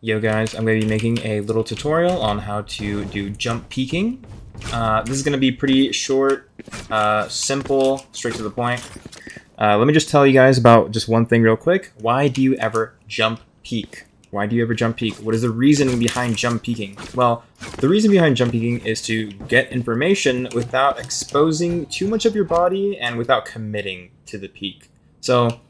Yo guys, I'm going to be making a little tutorial on how to do jump peeking. This is going to be pretty short, simple, straight to the point. Let me just tell you guys about just one thing real quick. Why do you ever jump peek? Why do you ever jump peek? What is the reason behind jump peeking? Well, the reason behind jump peeking is to get information without exposing too much of your body and without committing to the peek. So,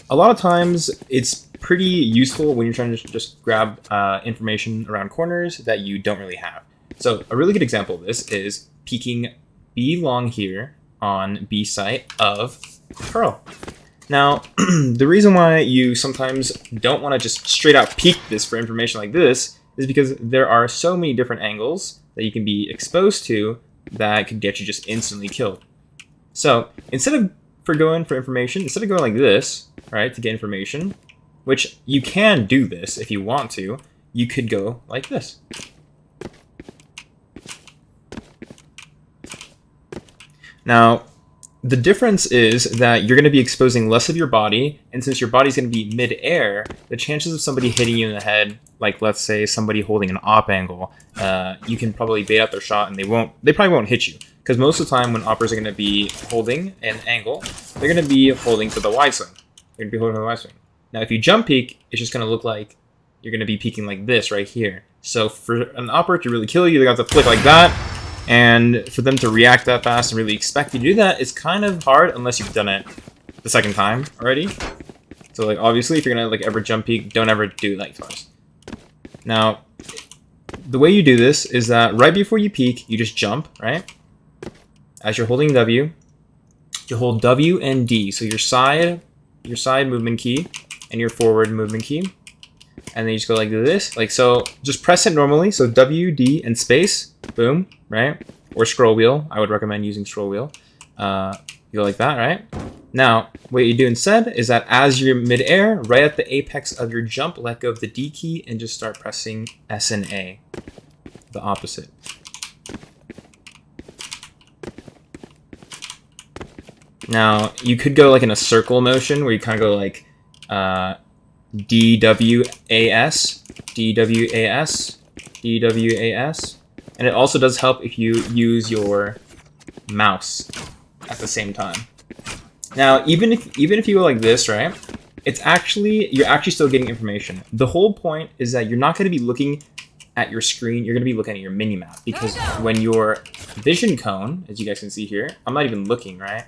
a lot of times it's pretty useful when you're trying to just grab information around corners that you don't really have. So a really good example of this is peeking B long here on B site of Pearl. Now, the reason why you sometimes don't want to just straight out peek this for information like this is because there are so many different angles that you can be exposed to that could get you just instantly killed. So instead of going for information, instead of going like this, right, to get information, which you can do this if you want to, you could go like this. Now, the difference is that you're going to be exposing less of your body, and since your body's going to be mid-air, the chances of somebody hitting you in the head, like let's say somebody holding an op angle, you can probably bait out their shot and they probably won't hit you. Because most of the time when oppers are going to be holding an angle, they're going to be holding for the wide swing. They're going to be holding for the wide swing. Now, if you jump peek, it's just going to look like you're going to be peeking like this right here. So for an opper to really kill you, they have to flick like that. And for them to react that fast and really expect you to do that, it's kind of hard unless you've done it the second time already. So like obviously, if you're going to like ever jump peek, don't ever do it like twice. Now, the way you do this is that right before you peek, you just jump, right? As you're holding W, you hold W and D. So your side movement key and your forward movement key, and then you just go like this, like so. Just press it normally, so W, D, and space, boom, right? Or scroll wheel. I would recommend using scroll wheel. You go like that, right? Now, what you do instead is that as you're mid-air, right at the apex of your jump, let go of the D key and just start pressing S and A, the opposite. Now, you could go like in a circle motion where you kind of go like DWAS, DWAS, DWAS. And it also does help if you use your mouse at the same time. Now, even if you go like this, right? You're actually still getting information. The whole point is that you're not going to be looking at your screen, you're going to be looking at your mini-map. Because when your vision cone, as you guys can see here, I'm not even looking, right?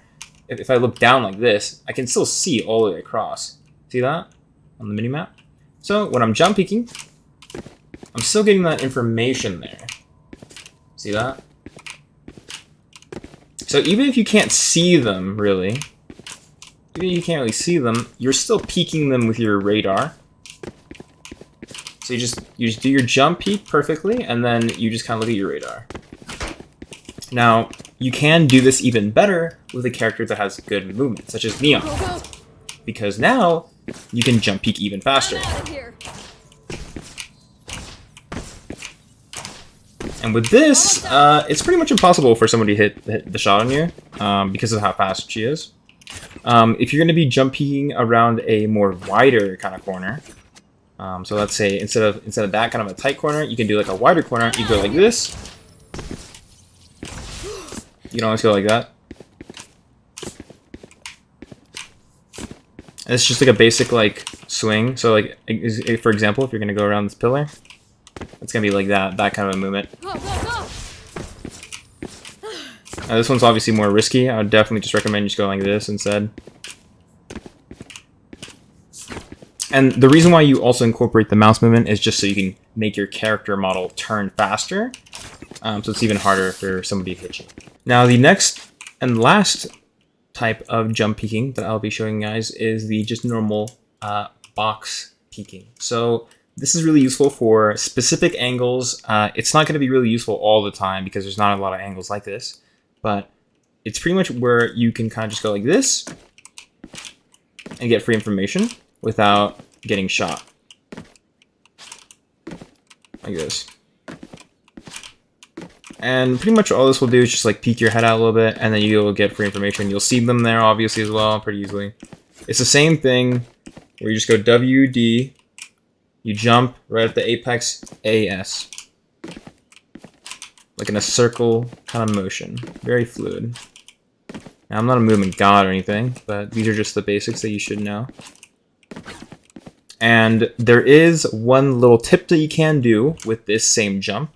If I look down like this, I can still see all the way across. See that on the minimap? So when I'm jump peeking, I'm still getting that information there. See that? So even if you can't see them, really, even if you can't really see them, you're still peeking them with your radar. So you just do your jump peek perfectly, and then you just kind of look at your radar. Now, you can do this even better with a character that has good movement, such as Neon, because now you can jump peek even faster. And with this, it's pretty much impossible for somebody to hit the shot on you because of how fast she is. If you're going to be jump peeking around a more wider kind of corner, so let's say instead of that kind of a tight corner, you can do like a wider corner. You go like this. You can always go like that. And it's just like a basic like swing. So like for example, if you're gonna go around this pillar, it's gonna be like that kind of a movement. Now this one's obviously more risky. I would definitely just recommend you just go like this instead. And the reason why you also incorporate the mouse movement is just so you can make your character model turn faster. So it's even harder for somebody to hit you. Now the next and last type of jump peeking that I'll be showing you guys is the just normal box peeking. So this is really useful for specific angles. It's not going to be really useful all the time because there's not a lot of angles like this. But it's pretty much where you can kind of just go like this and get free information without getting shot. Like this. And pretty much all this will do is just like peek your head out a little bit, and then you'll get free information. You'll see them there obviously as well pretty easily. It's the same thing where you just go WD, You jump right at the apex, AS. Like in a circle kind of motion. Very fluid. Now, I'm not a movement god or anything, but these are just the basics that you should know. And there is one little tip that you can do with this same jump.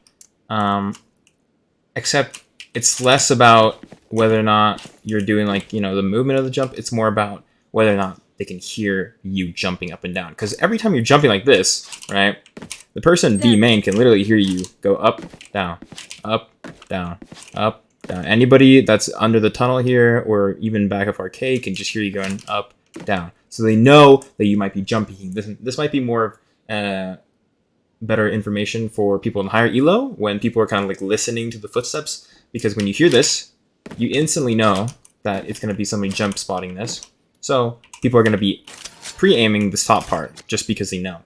Except it's less about whether or not you're doing like, you know, the movement of the jump. It's more about whether or not they can hear you jumping up and down. Because every time you're jumping like this, right, the person B main can literally hear you go up, down, up, down, up, down. Anybody that's under the tunnel here or even back of arcade can just hear you going up, down. So they know that you might be jumping. This might be more better information for people in higher elo when people are kind of like listening to the footsteps, because when you hear this, you instantly know that it's going to be somebody jump spotting this. So people are going to be pre-aiming this top part just because they know.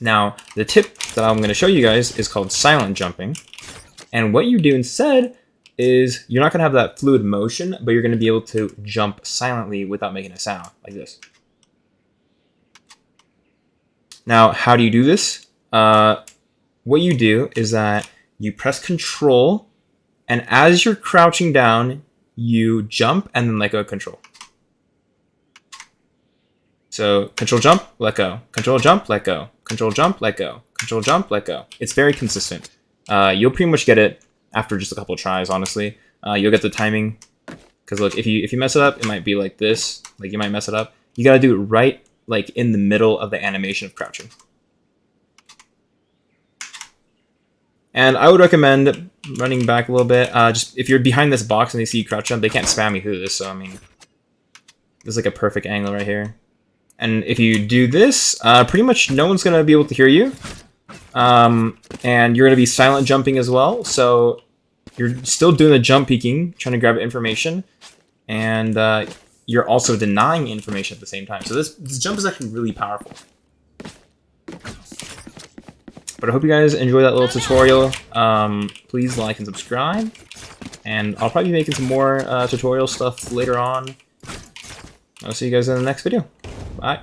Now, the tip that I'm going to show you guys is called silent jumping. And what you do instead is you're not going to have that fluid motion, but you're going to be able to jump silently without making a sound, like this. Now, how do you do this? What you do is that you press Control, and as you're crouching down, you jump and then let go of Control. So Control jump, let go. Control jump, let go. Control jump, let go. Control jump, let go. It's very consistent. You'll pretty much get it after just a couple of tries, honestly. You'll get the timing. Because look, if you mess it up, it might be like this. Like you might mess it up. You gotta do it right like in the middle of the animation of crouching. And I would recommend running back a little bit. Just if you're behind this box and they see you crouch jump, they can't spam you through this. So I mean, this is like a perfect angle right here. And if you do this, pretty much no one's gonna be able to hear you. And you're gonna be silent jumping as well. So you're still doing the jump peeking, trying to grab information, and you're also denying information at the same time. So this jump is actually really powerful. But I hope you guys enjoy that little tutorial. Please like and subscribe. And I'll probably be making some more tutorial stuff later on. I'll see you guys in the next video. Bye.